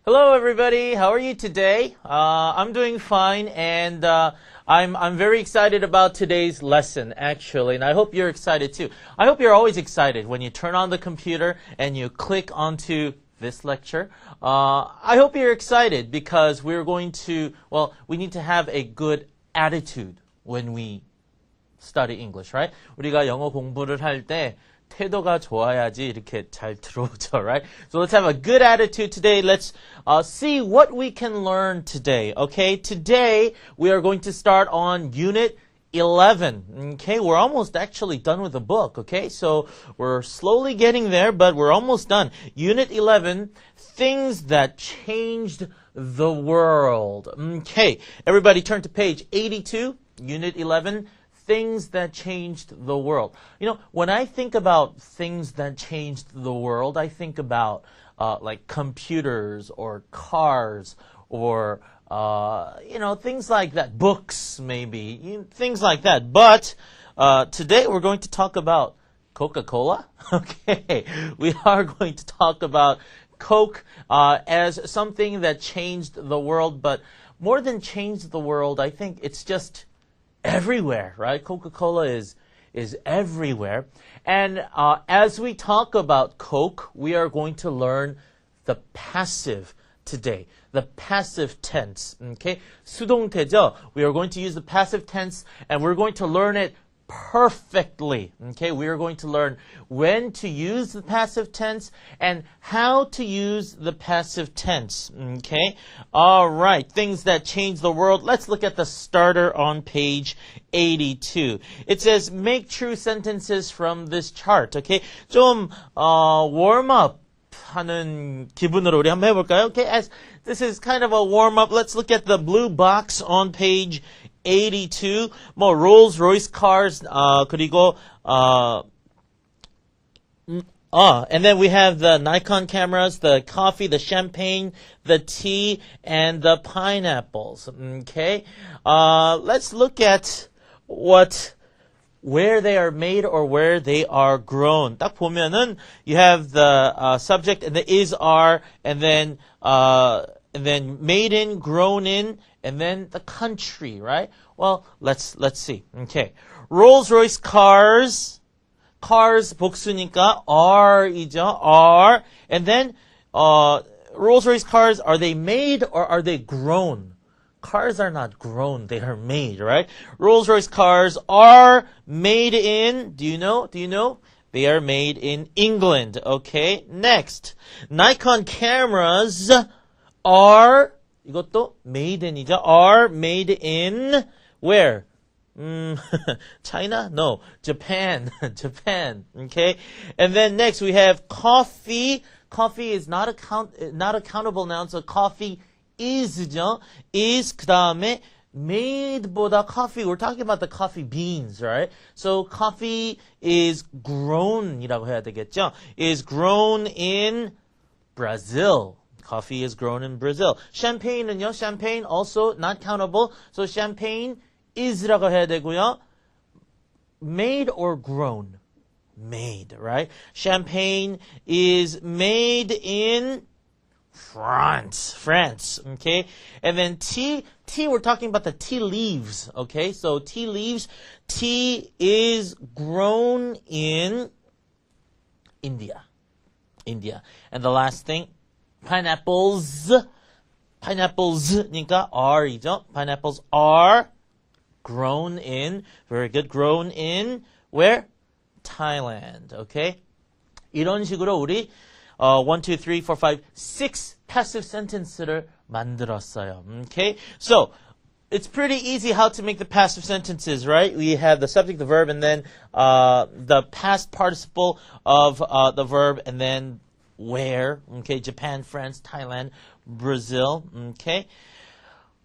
Hello, everybody. How are you today? I'm doing fine, and I'm very excited about today's lesson, actually, and I hope you're excited too. I hope you're always excited when you turn on the computer and you click onto this lecture. I hope you're excited because we're going to, we need to have a good attitude when we study English, right? 우리가 영어 공부를 할 때 태도가 좋아야지 이렇게 잘 들어오죠, right? So let's have a good attitude today. Let's see what we can learn today, okay? Today, we are going to start on Unit 11, okay? We're almost actually done with the book, okay? So we're slowly getting there, but we're almost done. Unit 11, Things That Changed the World. Okay, everybody turn to page 82, Unit 11, Things that changed the world. You know, when I think about things that changed the world, I think about like computers or cars or, things like that. Books, maybe. Things like that. But today we're going to talk about Coca-Cola. Okay, we are going to talk about Coke as something that changed the world. But more than changed the world, I think it's just everywhere, right? Coca-Cola is everywhere. And as we talk about Coke, we are going to learn the passive today. The passive tense, okay? 수동태죠? We are going to use the passive tense and we're going to learn it perfectly, okay? We are going to learn when to use the passive tense and how to use the passive tense, okay? All right, things that change the world. Let's look at the starter on page 82. It says, make true sentences from this chart, okay? 좀 warm up 하는 기분으로 우리 한번 해볼까요? Okay, as this is kind of a warm up, let's look at the blue box on page 82. 뭐 Rolls-Royce cars, 그리고 and then we have the Nikon cameras, the coffee, the champagne, the tea, and the pineapples. Okay, let's look at where they are made or where they are grown. 딱 보면은 you have the subject and the is, are, and then made in, grown in, and then the country, right? Well, let's see. Okay, Rolls-Royce cars 복수니까 are이죠. are, and then Rolls-Royce cars, are they made or are they grown? Cars are not grown, they are made, right? Rolls-Royce cars are made in, do you know? They are made in England, okay? Next, Nikon cameras are, 이것도 made in이죠. Are made in, where? China? No. Japan. Japan, okay? And then next we have coffee. Coffee is not a countable noun, so coffee is죠. Is 그 다음에 made보다 coffee. We're talking about the coffee beans, right? So coffee is grown이라고 해야 되겠죠. Is grown in Brazil. Coffee is grown in Brazil. Champagne는요. Champagne also not countable. So champagne is라고 해야 되고요. Made or grown? Made, right? Champagne is made in France, okay? And then tea, we're talking about the tea leaves, okay? So tea leaves, tea is grown in India. And the last thing, pineapples, 그러니까 are이죠. Pineapples are grown in, very good, grown in, where? Thailand, okay? 이런 식으로 우리 1, 2, 3, 4, 5, 6 passive sentence를 만들었어요. Okay? So, it's pretty easy how to make the passive sentences, right? We have the subject, the verb, and then the past participle of the verb, and then where, okay? Japan, France, Thailand, Brazil, okay?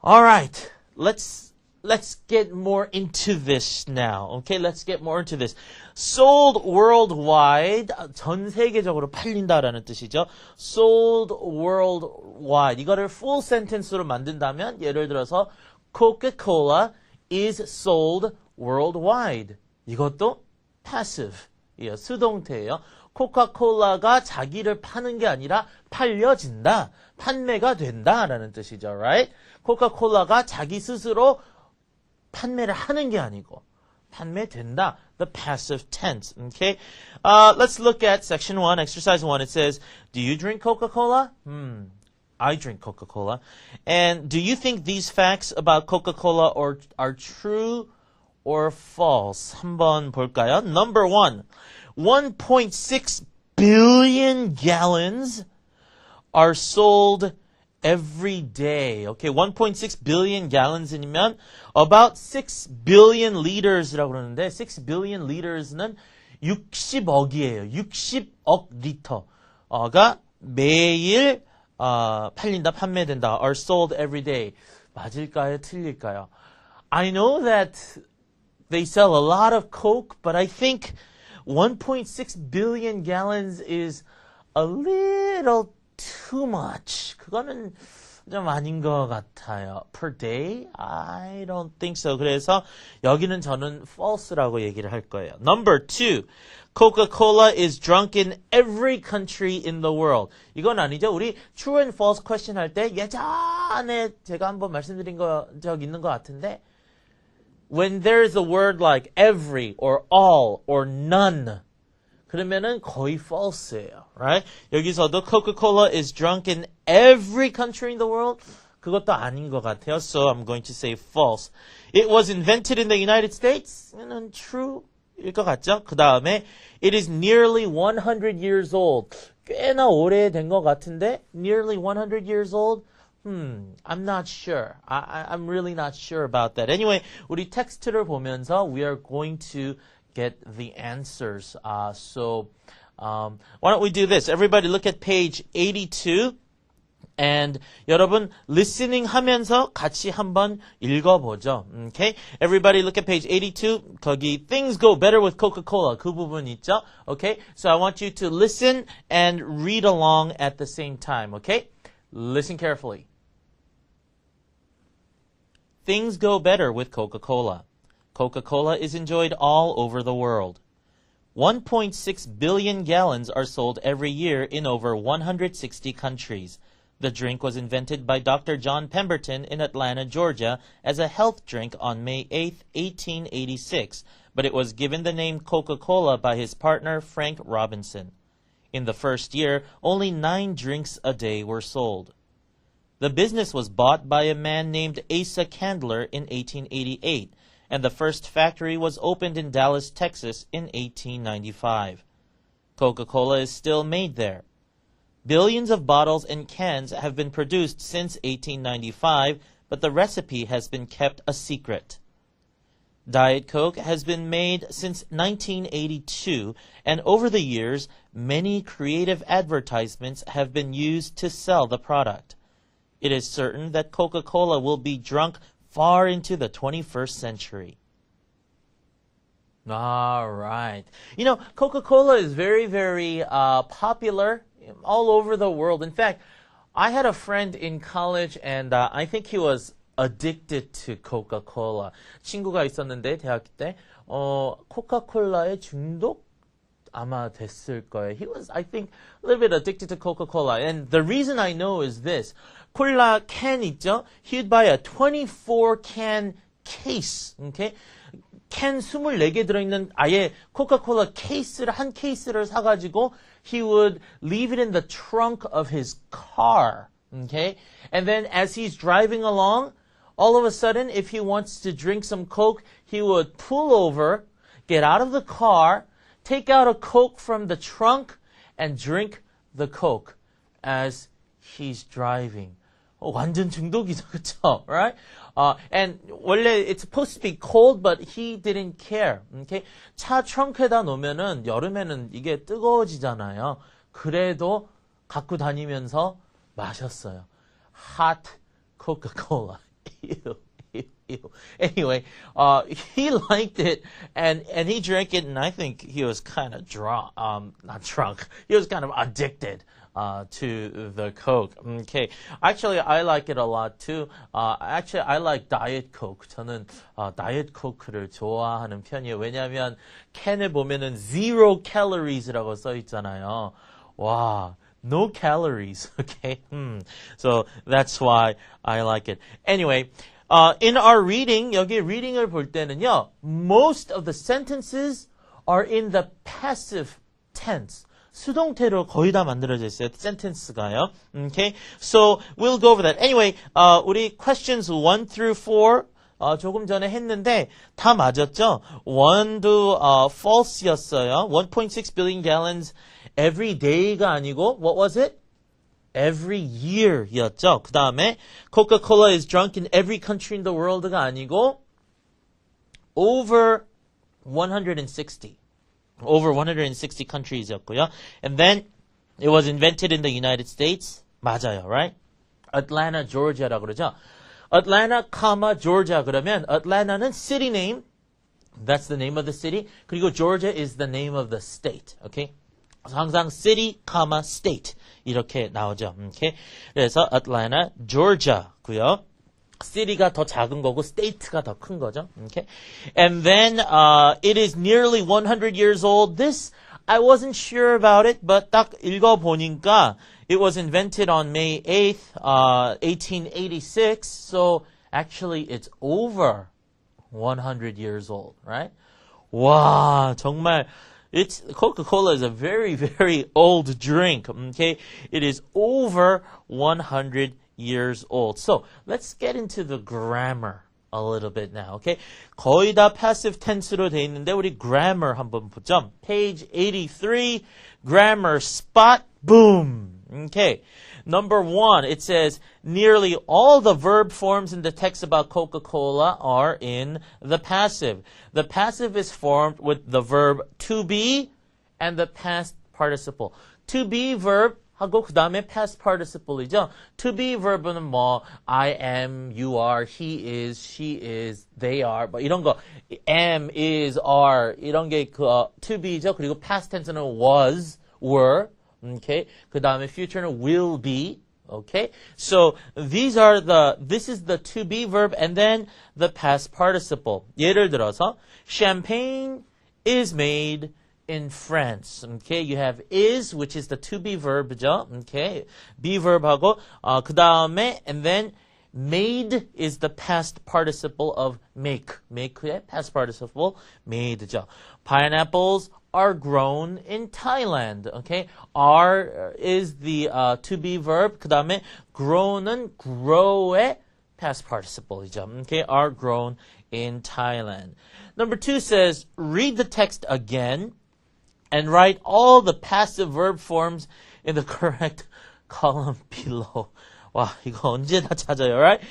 All right. Let's get more into this now. Okay, let's get more into this. Sold worldwide, 전 세계적으로 팔린다라는 뜻이죠. Sold worldwide. 이거를 full sentence로 만든다면 예를 들어서 Coca-Cola is sold worldwide. 이것도 passive. 수동태예요. 코카콜라가 자기를 파는 게 아니라 팔려진다, 판매가 된다라는 뜻이죠, right? 코카콜라가 자기 스스로 판매를 하는 게 아니고 판매된다, the passive tense. Okay, let's look at section 1, exercise 1. It says, do you drink Coca-Cola? I drink Coca-Cola. And do you think these facts about Coca-Cola are true or false? 한번 볼까요? Number 1, 1.6 billion gallons are sold every day. Okay, 1.6 billion gallons이면 about 6 billion liters라고 그러는데 6 billion liters는 60억이에요. 60억 리터가 매일 팔린다, 판매된다. are sold every day. 맞을까요? 틀릴까요? I know that they sell a lot of Coke, but I think 1.6 billion gallons is a little too much. 그거는 좀 아닌 것 같아요. Per day? I don't think so. 그래서 여기는 저는 false라고 얘기를 할 거예요. Number 2. Coca-Cola is drunk in every country in the world. 이건 아니죠. 우리 true and false question 할 때 예전에 제가 한번 말씀드린 적 있는 것 같은데 when there's a word like every or all or none 그러면은 거의 false예요. Right? 여기서도 Coca-Cola is drunk in every country in the world. 그것도 아닌 것 같아요. So I'm going to say false. It was invented in the United States. 이는 true일 것 같죠? 그 다음에 it is nearly 100 years old. 꽤나 오래된 것 같은데 nearly 100 years old? I'm not sure. I'm really not sure about that. Anyway, 우리 텍스트를 보면서 we are going to get the answers. So why don't we do this? Everybody look at page 82. And 여러분 listening 하면서 같이 한번 읽어보죠. Okay? Everybody look at page 82. 거기 things go better with Coca-Cola. 그 부분 있죠? Okay? So I want you to listen and read along at the same time. Okay? Listen carefully. Things go better with Coca-Cola. Coca-Cola is enjoyed all over the world. 1.6 billion gallons are sold every year in over 160 countries. The drink was invented by Dr. John Pemberton in Atlanta, Georgia, as a health drink on May 8, 1886, but it was given the name Coca-Cola by his partner Frank Robinson. In the first year, only 9 drinks a day were sold. The business was bought by a man named Asa Candler in 1888, and the first factory was opened in Dallas, Texas in 1895. Coca-Cola is still made there. Billions of bottles and cans have been produced since 1895, but the recipe has been kept a secret. Diet Coke has been made since 1982, and over the years, many creative advertisements have been used to sell the product. It is certain that Coca-Cola will be drunk far into the 21st century. All right. You know, Coca-Cola is very, very popular all over the world. In fact, I had a friend in college, and I think he was addicted to Coca-Cola. 친구가 있었는데 대학교 때 코카콜라에 중독 아마 됐을 거예요. He was, I think, a little bit addicted to Coca-Cola. And the reason I know is this. 콜라 캔 있죠? He'd buy a 24-can case. Okay? 캔 24개 들어있는 아예 코카콜라 케이스를 한 케이스를 사가지고 he would leave it in the trunk of his car. Okay? And then as he's driving along, all of a sudden, if he wants to drink some Coke, he would pull over, get out of the car, take out a Coke from the trunk, and drink the Coke as he's driving. 완전 중독이죠, 그쵸? Right? And 원래 it's supposed to be cold, but he didn't care. Okay? 차 트렁크에다 놓으면은 여름에는 이게 뜨거워지잖아요. 그래도 갖고 다니면서 마셨어요. Hot Coca-Cola. Ew, ew, ew. Anyway, he liked it and he drank it, and I think he was kind of drunk. Not drunk. He was kind of addicted. To the Coke. Okay. Actually, I like it a lot too. Actually, I like Diet Coke. 저는 Diet Coke를 좋아하는 편이에요. 왜냐하면 캔에 보면은 zero calories라고 써 있잖아요. 와, No calories. Okay. So that's why I like it. Anyway, in our reading, 여기 reading을 볼 때는요, most of the sentences are in the passive tense. 수동태로 거의 다 만들어져 있어요. sentence가요. Okay. So we'll go over that. Anyway, 우리 questions 1 through 4 조금 전에 했는데 다 맞았죠? 1도 false였어요. 1.6 billion gallons every day가 아니고 what was it? Every year였죠. 그 다음에 Coca-Cola is drunk in every country in the world가 아니고 over 160. Over 160 countries였고요. And then it was invented in the United States. 맞아요, right? Atlanta, Georgia라고 그러죠. Atlanta, Georgia 그러면 Atlanta는 city name. That's the name of the city. 그리고 Georgia is the name of the state. Okay? 그래서 항상 city, state 이렇게 나오죠. Okay? 그래서 Atlanta, Georgia고요. city가 더 작은 거고 state가 더 큰 거죠. Okay? And then it is nearly 100 years old. This I wasn't sure about it, but 딱 읽어 보니까 it was invented on May 8th, 1886. So actually it's over 100 years old, right? 와, 정말 it's Coca-Cola is a very, very old drink. Okay? It is over 100 years old. So let's get into the grammar a little bit now. Okay? 거의 다 passive tense로 돼 있는데 우리 grammar 한번 보죠. Page 83, grammar spot, boom. Okay. Number 1, it says nearly all the verb forms in the text about Coca-Cola are in the passive. The passive is formed with the verb to be and the past participle. To be verb 하고 그 다음에 past participle이죠. To be verb은 뭐 I am, you are, he is, she is, they are 뭐 이런 거 am, is, are 이런 게 그 to be죠. 그리고 past tense는 was, were. Okay. 그 다음에 future는 will be. Okay. So this is the to be verb and then the past participle. 예를 들어서 champagne is made in France. Okay. You have is, which is the to be verb죠. Okay. be verb하고 그 다음에 and then made is the past participle of make. make의 past participle made죠. Pineapples are grown in Thailand. Okay, are is the to be verb. 그 다음에 grown은 grow의 past participle이죠. Okay, are grown in Thailand. Number 2 says read the text again and write all the passive verb forms in the correct column below. 와, 이거 언제 다 찾아요, right?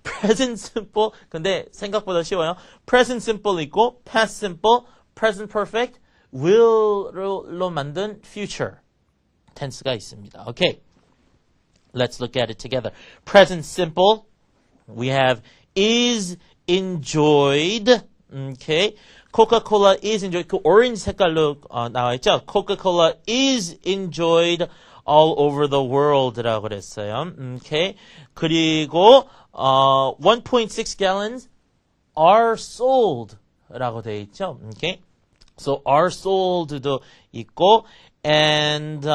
present simple. 근데 생각보다 쉬워요. present simple 있고 past simple, present perfect. will로 만든 future tense가 있습니다. Okay. Let's look at it together. Present simple. We have is enjoyed. Okay. Coca-Cola is enjoyed. 그 orange 색깔로 나와 있죠. Coca-Cola is enjoyed all over the world라고 그랬어요. Okay. 그리고 1.6 gallons are sold라고 돼 있죠. Okay. So are sold도 있고 and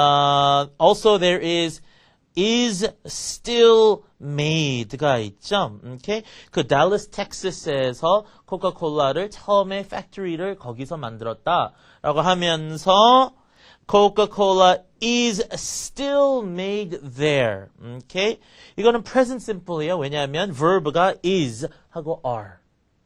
also there is still made가 있죠. Okay? 그 Dallas, Texas에서 코카콜라를 처음에 팩토리를 거기서 만들었다라고 하면서 Coca-Cola is still made there. Okay? 이거는 present simple이에요. 왜냐하면 verb가 is 하고 are.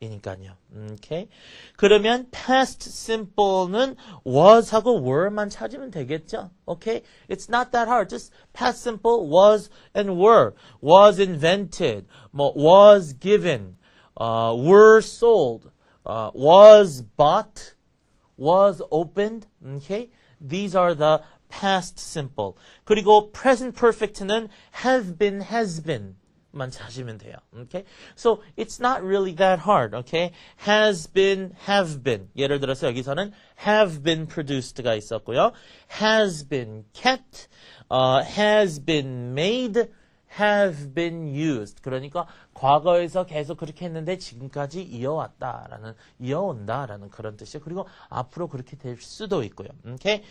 이니까요. Okay. 그러면 past simple는 was 하고 were만 찾으면 되겠죠. Okay. It's not that hard. Just past simple was and were. Was invented. 뭐 was given. Were sold. Was bought. Was opened. Okay. These are the past simple. 그리고 present perfect는 have been, has been. 만 찾으면 돼요. Okay? So it's not really that hard. Okay? Has been, have been. 예를 들어서 여기서는 have been produced가 있었고요. Has been kept, has been made, have been used. 그러니까 과거에서 계속 그렇게 했는데 지금까지 이어온다라는 그런 뜻이에요. 그리고 앞으로 그렇게 될 수도 있고요. Okay?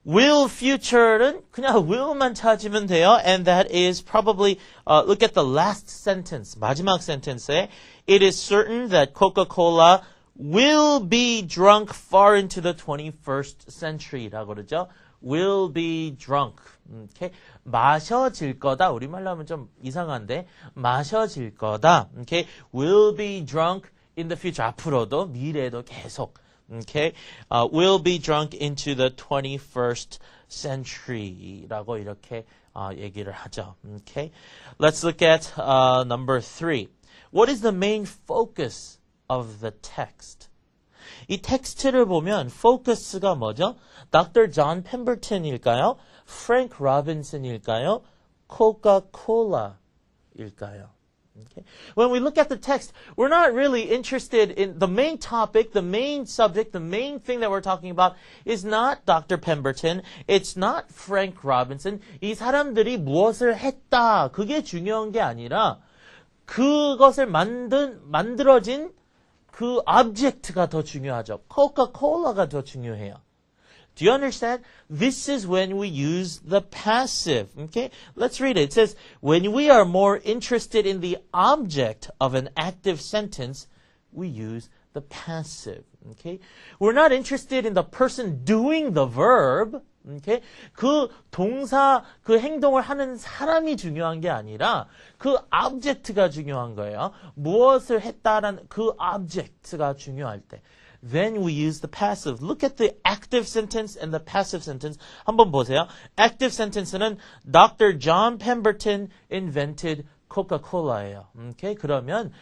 will future는 그냥 will만 찾으면 돼요. And that is probably, look at the last sentence, 마지막 sentence에 it is certain that Coca-Cola will be drunk far into the 21st century라고 그러죠. will be drunk. Okay? 마셔질 거다. 우리말로 하면 좀 이상한데 마셔질 거다. Okay? will be drunk in the future. 앞으로도 미래에도 계속. Okay? will be drunk into the 21st century라고 이렇게 얘기를 하죠. Okay? Let's look at number 3. What is the main focus of the text? 이 텍스트를 보면 focus가 뭐죠? Dr. John Pemberton일까요? Frank Robinson일까요? Coca-Cola일까요? Okay. When we look at the text, we're not really interested in the main topic, the main subject, the main thing that we're talking about is not Dr. Pemberton. It's not Frank Robinson. 이 사람들이 무엇을 했다. 그게 중요한 게 아니라 그것을 만들어진 그 object가 더 중요하죠. 코카콜라가 더 중요해요. Do you understand? This is when we use the passive. Okay? Let's read it. It says, when we are more interested in the object of an active sentence, we use the passive. Okay? We're not interested in the person doing the verb. Okay? 그 동사, 그 행동을 하는 사람이 중요한 게 아니라 그 object가 중요한 거예요. 무엇을 했다라는 그 object가 중요할 때. Then we use the passive. Look at the active sentence and the passive sentence. 한번 보세요. Active sentence는 Dr. John Pemberton invented Coca-Cola예요. Okay? 그러면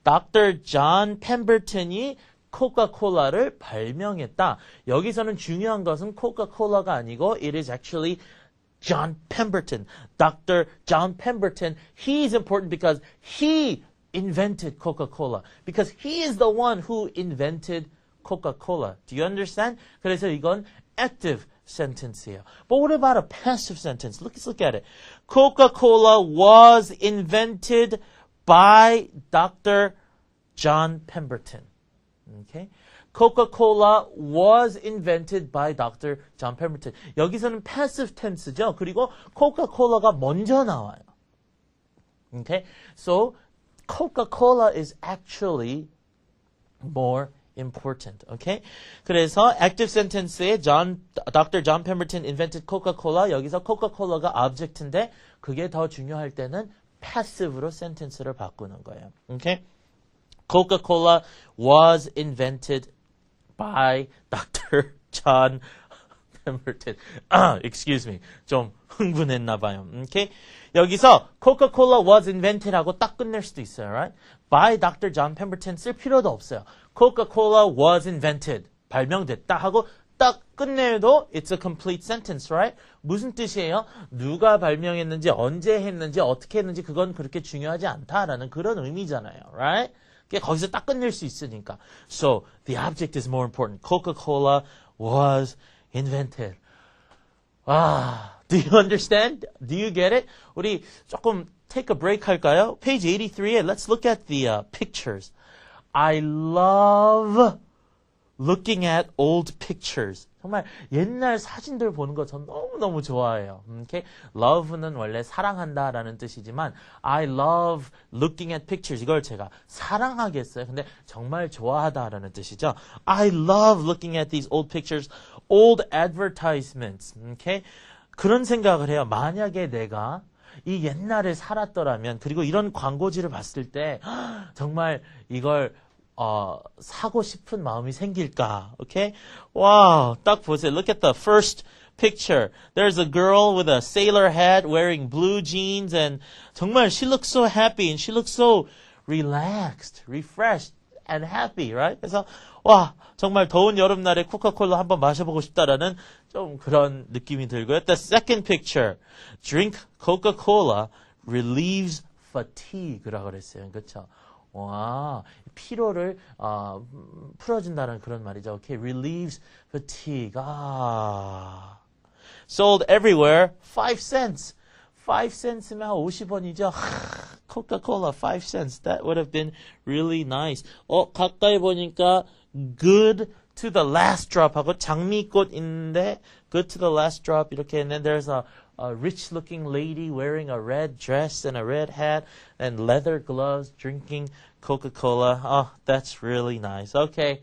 Dr. John Pemberton이 코카콜라를 발명했다. 여기서는 중요한 것은 코카콜라가 아니고 it is actually John Pemberton. Dr. John Pemberton, he is important because he invented Coca-Cola. Because he is the one who invented Coca-Cola. Do you understand? 그래서 이건 active sentence예요. But what about a passive sentence? Let's look at it. Coca-Cola was invented by Dr. John Pemberton. Okay? Coca-Cola was invented by Dr. John Pemberton. 여기서는 passive tense죠. 그리고 Coca-Cola가 먼저 나와요. Okay? So Coca-Cola is actually more important. Okay? 그래서 active sentence에 Dr. John Pemberton invented Coca-Cola. 여기서 Coca-Cola가 object인데 그게 더 중요할 때는 passive로 sentence를 바꾸는 거예요. Okay? Coca-Cola was invented by Dr. John Pemberton. Excuse me. 좀 흥분했나 봐요. Okay? 여기서 Coca-Cola was invented 하고 딱 끝낼 수도 있어요. Right? By Dr. John Pemberton 쓸 필요도 없어요. Coca-Cola was invented. 발명됐다 하고 딱 끝내도 it's a complete sentence, right? 무슨 뜻이에요? 누가 발명했는지, 언제 했는지, 어떻게 했는지 그건 그렇게 중요하지 않다라는 그런 의미잖아요. Right? 거기서 딱 끝낼 수 있으니까. So, the object is more important. Coca-Cola was invented. Do you understand? Do you get it? 우리 조금 take a break 할까요? Page 83에 let's look at the pictures. I love looking at old pictures. 정말 옛날 사진들 보는 거 전 너무너무 좋아해요. Okay? Love는 원래 사랑한다라는 뜻이지만 I love looking at pictures. 이걸 제가 사랑하겠어요. 근데 정말 좋아하다라는 뜻이죠. I love looking at these old pictures, old advertisements. Okay? 그런 생각을 해요. 만약에 내가 이 옛날에 살았더라면 그리고 이런 광고지를 봤을 때 정말 이걸 사고 싶은 마음이 생길까? Okay? Wow, 딱 보세요. Look at the first picture. There's a girl with a sailor hat wearing blue jeans and 정말 she looks so happy and she looks so relaxed, refreshed and happy, right? 그래서 와, 정말 더운 여름날에 코카콜라 한번 마셔보고 싶다라는 좀 그런 느낌이 들고요. The second picture. Drink Coca-Cola relieves fatigue라고 그랬어요. 그렇죠? 와, 피로를 풀어준다는 그런 말이죠. Okay, relieves fatigue. Sold everywhere, 5 cents. 5 cents면 50원이죠. Coca-Cola 5 cents. That would have been really nice. 가까이 보니까 good to the last drop 하고 장미꽃인데 good to the last drop 이렇게 and then there's a rich looking lady wearing a red dress and a red hat and leather gloves drinking Coca-Cola. Oh, that's really nice. Okay.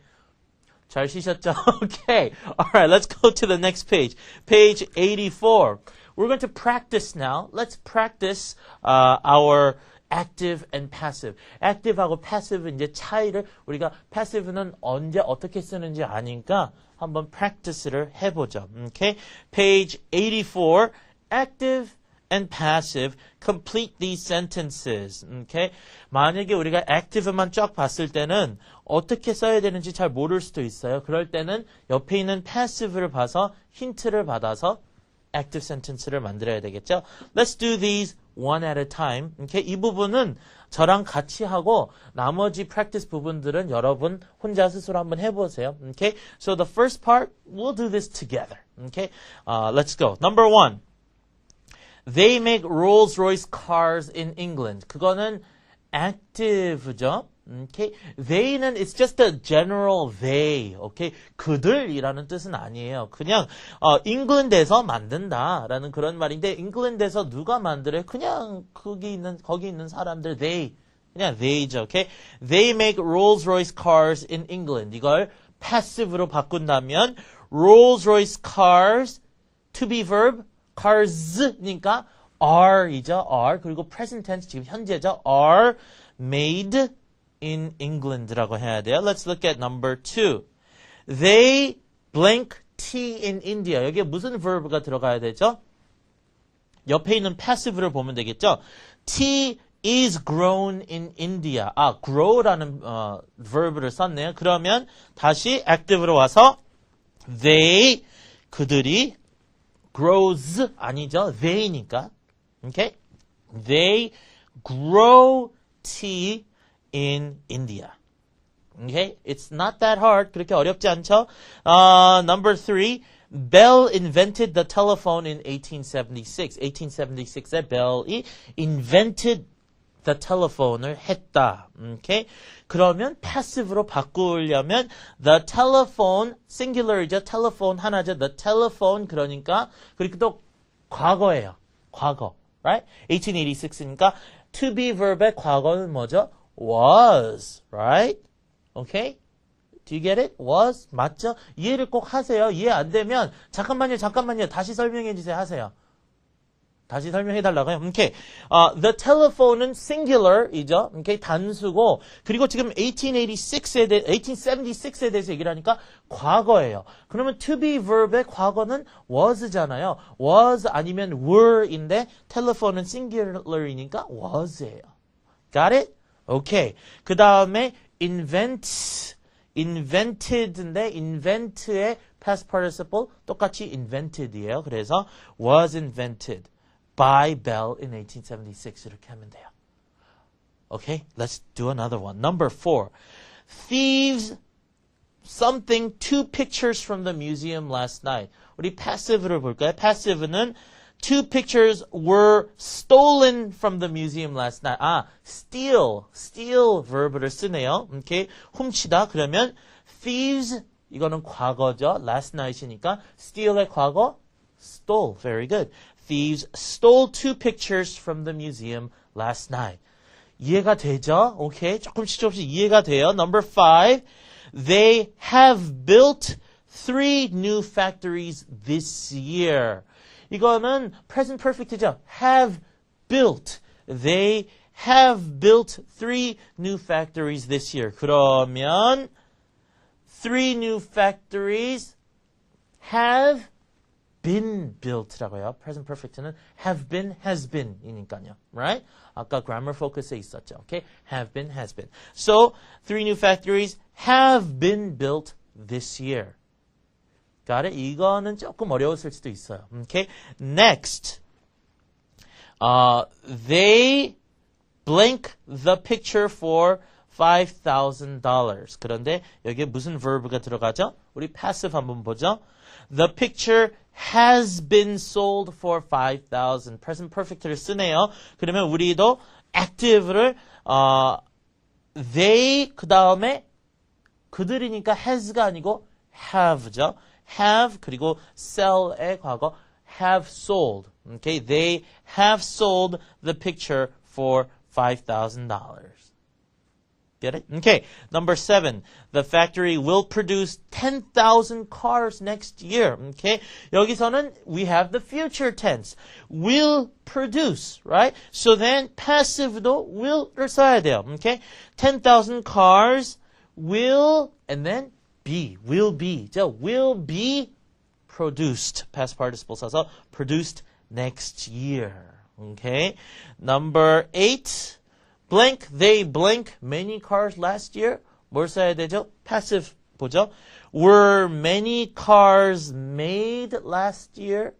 잘 쉬셨죠? Okay. All right, let's go to the next page. Page 84. We're going to practice now. Let's practice our active and passive. active하고 passive 이제 차이를 우리가 passive는 언제 어떻게 쓰는지 아니까 한번 practice를 해보죠. Okay? Page 84. Active and passive. Complete these sentences. Okay? 만약에 우리가 active만 쫙 봤을 때는 어떻게 써야 되는지 잘 모를 수도 있어요. 그럴 때는 옆에 있는 passive를 봐서 힌트를 받아서 active sentence를 만들어야 되겠죠. Let's do these one at a time. Okay? 이 부분은 저랑 같이 하고 나머지 practice 부분들은 여러분 혼자 스스로 한번 해보세요. Okay? So the first part, we'll do this together. Okay? Let's go. Number 1. They make Rolls-Royce cars in England. 그거는 active죠. Okay? They는 it's just a general they. Okay? 그들이라는 뜻은 아니에요. 그냥 잉글랜드에서 만든다라는 그런 말인데 잉글랜드에서 누가 만들어요? 그냥 거기 있는 사람들 they. 그냥 they죠. Okay? They make Rolls-Royce cars in England. 이걸 passive로 바꾼다면 Rolls-Royce cars to be verb cars니까 are이죠. are. 그리고 present tense 지금 현재죠. are made in England라고 해야 돼요. Let's look at number 2. They blank tea in India. 여기에 무슨 verb가 들어가야 되죠? 옆에 있는 passive를 보면 되겠죠? Tea is grown in India. grow라는 verb를 썼네요. 그러면 다시 active로 와서 they 그들이 grows 아니죠. they니까. Okay? They grow tea in India. Okay? It's not that hard. 그렇게 어렵지 않죠? Number 3. Bell invented the telephone in 1876. 1876에 Bell이 invented the telephone을 했다. Okay? 그러면 passive로 바꾸려면 the telephone, singular이죠. telephone 하나죠. the telephone 그러니까 그리고 또 과거예요. 과거. Right? 1886이니까 to be verb의 과거는 뭐죠? was. Right? Okay? Do you get it? was. 맞죠? 이해를 꼭 하세요. 이해 안 되면 잠깐만요. 다시 설명해 주세요. 하세요. 다시 설명해 달라고요. Okay. The telephone은 singular이죠. Okay. 단수고 그리고 지금 1876에 대해서 얘기를 하니까 과거예요. 그러면 to be verb의 과거는 was잖아요. was 아니면 were인데 telephone은 singular이니까 was예요. Got it? Okay. 그 다음에 invented인데 invent의 past participle 똑같이 invented이에요. 그래서 was invented by Bell in 1876 이렇게 하면 돼요. Okay, let's do another one. Number 4. Thieves something 2 pictures from the museum last night. 우리 passive를 볼까요? passive는 2 pictures were stolen from the museum last night. steal verb를 쓰네요. Okay, 훔치다. 그러면 thieves 이거는 과거죠. last night이니까 steal의 과거 stole. Very good. Thieves stole 2 pictures from the museum last night. 이해가 되죠? Okay, 조금씩 이해가 돼요. Number 5. They have built 3 new factories this year. 이거는 present perfect죠. have built. They have built 3 new factories this year. 그러면 3 new factories have been built라고요. present perfect는 have been, has been 이니까요. Right? 아까 grammar focus에 있었죠. Okay? have been, has been. So, 3 new factories have been built this year. Got it? 이거는 조금 어려웠을 수도 있어요. Okay? Next. They blank the picture for $5,000. 그런데 여기에 무슨 verb가 들어가죠? 우리 passive 한번 보죠. The picture has been sold for $5,000. present perfect를 쓰네요. 그러면 우리도 active를 they 그 다음에 그들이니까 has가 아니고 have죠. have 그리고 sell의 과거 have sold. Okay, they have sold the picture for $5,000. Get it? Okay. Number 7. The factory will produce 10,000 cars next year. Okay. 여기서는 we have the future tense. Will produce, right? So then passive도 will을 써야 돼요. Okay. 10,000 cars will and then be, will be. Will be produced. Past participle 써서 produced next year. Okay. Number 8. Blank, they blank many cars last year. 뭘 써야 되죠? Passive 보죠. Were many cars made last year?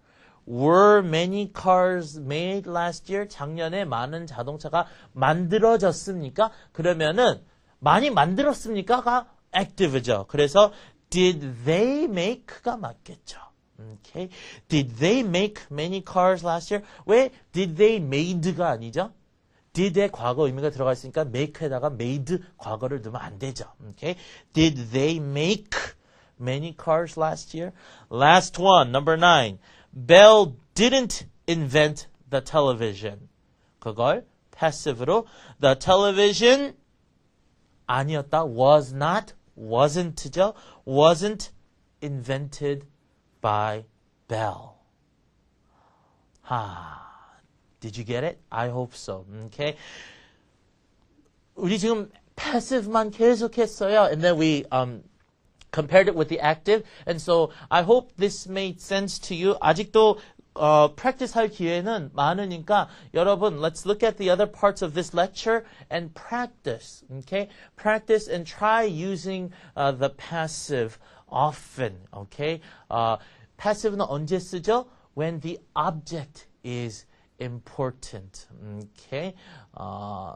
Were many cars made last year? 작년에 많은 자동차가 만들어졌습니까? 그러면은 많이 만들었습니까가 active죠. 그래서 did they make가 맞겠죠. Okay. Did they make many cars last year? 왜 did they made가 아니죠? did의 과거 의미가 들어가 있으니까 make에다가 made 과거를 넣으면 안 되죠. Okay? Did they make many cars last year? Last one, number 9. Bell didn't invent the television. 그걸 passive로 the television 아니었다. was not, wasn't죠. wasn't invented by Bell. Did you get it? I hope so. Okay. 우리 지금 passive만 계속했어요. And then we compared it with the active. And so I hope this made sense to you. 아직도 practice 할 기회는 많으니까 여러분, let's look at the other parts of this lecture and practice. Okay? Practice and try using the passive often. Okay? passive는 언제 쓰죠? When the object is important. Okay?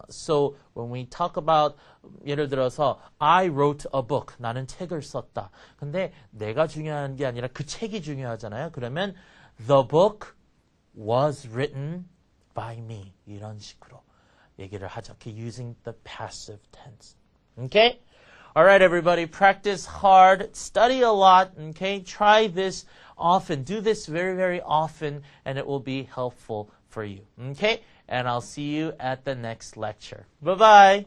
So when we talk about 예를 들어서 I wrote a book. 나는 책을 썼다. 근데 내가 중요한 게 아니라 그 책이 중요하잖아요. 그러면 the book was written by me. 이런 식으로 얘기를 하죠. Okay? Using the passive tense. Okay? All right, everybody, practice hard, study a lot, okay? Try this often. Do this very, very often, and it will be helpful for you, okay? And I'll see you at the next lecture. Bye-bye.